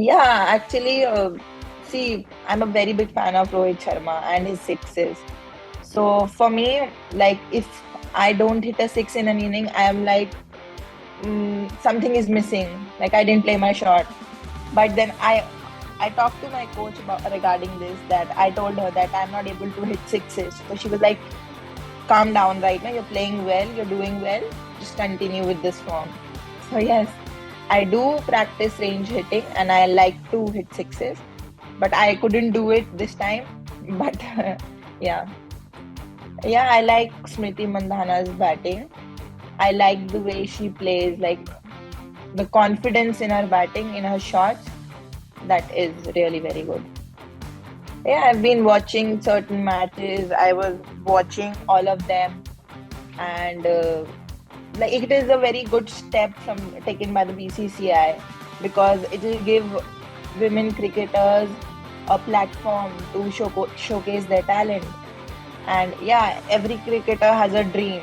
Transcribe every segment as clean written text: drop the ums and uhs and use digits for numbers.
Yeah, actually, see, I'm a very big fan of Rohit Sharma and his sixes. So for me, like if I don't hit a six in an inning, I am like something is missing. Like I didn't play my shot. But then I talked to my coach about regarding this that I told her that I'm not able to hit sixes. So she was like, calm down right now. You're playing well. You're doing well. Just continue with this form. So yes, I do practice range hitting and I like to hit sixes, but I couldn't do it this time. But yeah, yeah, I like Smriti Mandhana's batting. I like the way she plays, like the confidence in her batting, in her shots. That is really very good. Yeah, I've been watching certain matches. I was watching all of them, and like it is a very good step from taken by the BCCI because it will give women cricketers a platform to showcase their talent. And yeah, every cricketer has a dream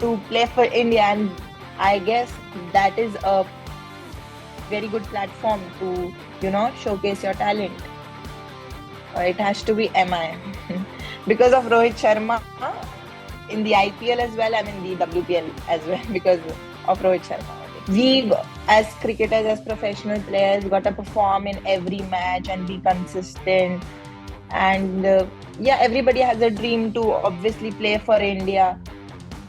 to play for India, and I guess that is a very good platform to showcase your talent. It has to be MI because of Rohit Sharma in the IPL as well and in the WPL as well because of Rohit Sharma. We, as cricketers, as professional players, got to perform in every match and be consistent. And yeah, everybody has a dream to obviously play for India,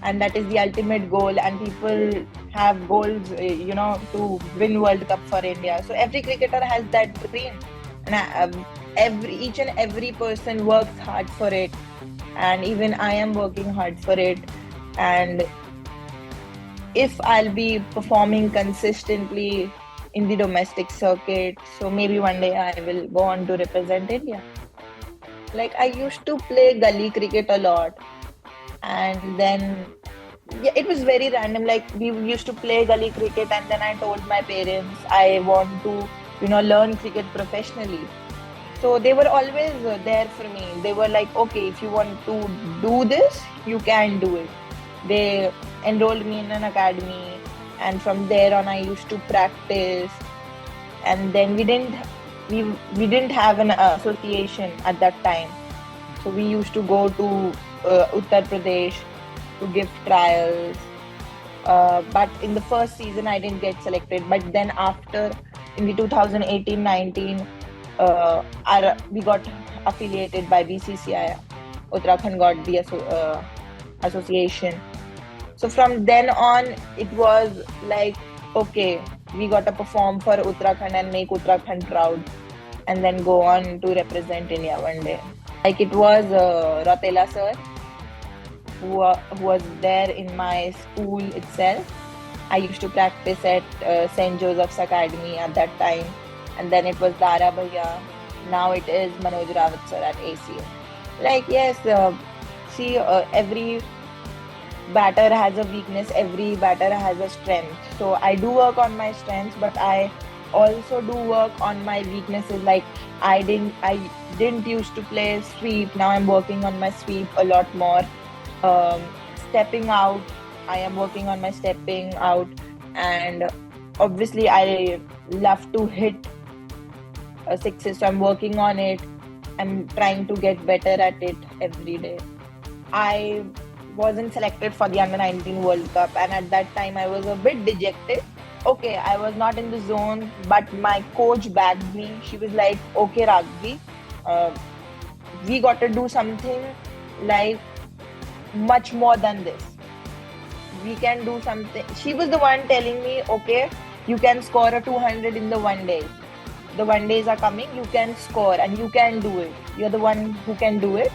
and that is the ultimate goal. And people have goals, to win World Cup for India. So every cricketer has that dream, and each and every person works hard for it. And even I am working hard for it. And if I'll be performing consistently in the domestic circuit, so maybe one day I will go on to represent India. Like I used to play gully cricket a lot, and then yeah, it was very random. Like we used to play gully cricket, and then I told my parents I want to, learn cricket professionally. So they were always there for me. They were like, okay, if you want to do this, you can do it. They enrolled me in an academy, and from there on, I used to practice. And then we didn't have an association at that time, so we used to go to Uttar Pradesh to give trials. But in the first season, I didn't get selected. But then after, in the 2018-19, we got affiliated by BCCI. Uttarakhand got the association. So from then on, it was like, okay, we got to perform for Uttarakhand and make Uttarakhand proud, and then go on to represent India one day. Like it was Rotela sir who was there in my school itself. I used to practice at St. Joseph's Academy at that time, and then it was Dara Bhaiya. Now it is Manoj Rawat sir at ACA. Like yes, see, every batter has a weakness, every batter has a strength. So I do work on my strengths, but I also do work on my weaknesses. Like I didn't used to play sweep. Now I'm working on my sweep a lot more. um, Stepping out, I am working on my stepping out. And obviously I love to hit sixes, so I'm working on it. I'm trying to get better at it every day. I wasn't selected for the under 19 World Cup, and at that time I was a bit dejected. Okay, I was not in the zone, but my coach backed me. She was like, okay, Ragvi, uh, we got to do something like much more than this. We can do something. She was the one telling me, okay, you can score a 200 in the one day. The one days are coming, you can score and you can do it. You're the one who can do it.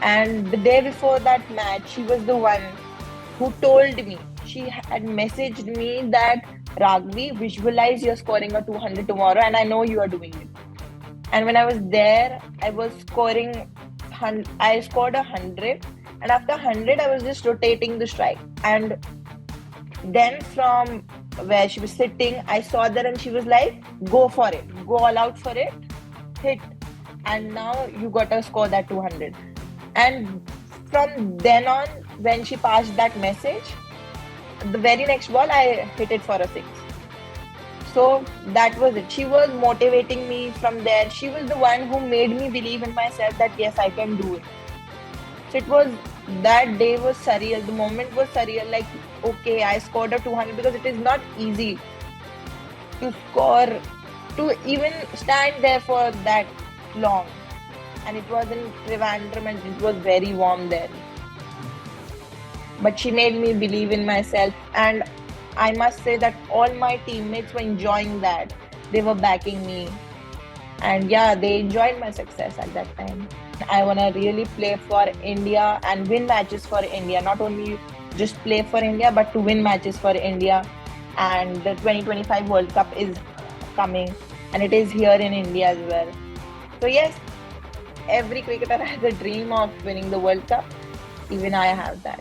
And the day before that match, she was the one who told me, she had messaged me that Ragvi, visualize you're scoring a 200 tomorrow, and I know you are doing it. And when I was there, I was scoring, I scored 100, and after 100, I was just rotating the strike. And then from where she was sitting, I saw that, and she was like, go for it, go all out for it, hit. And now you got to score that 200. And from then on, when she passed that message, the very next ball, I hit it for a six. So that was it. She was motivating me from there. She was the one who made me believe in myself that yes, I can do it. So it was, that day was surreal. The moment was surreal. Like, okay, I scored a 200 because it is not easy to score, to even stand there for that long. And it was in Trivandrum and it was very warm there. But she made me believe in myself. And I must say that all my teammates were enjoying that. They were backing me. And yeah, they enjoyed my success at that time. I want to really play for India and win matches for India. Not only just play for India, but to win matches for India. And the 2025 World Cup is coming, and it is here in India as well. So, yes, every cricketer has a dream of winning the World Cup. Even I have that.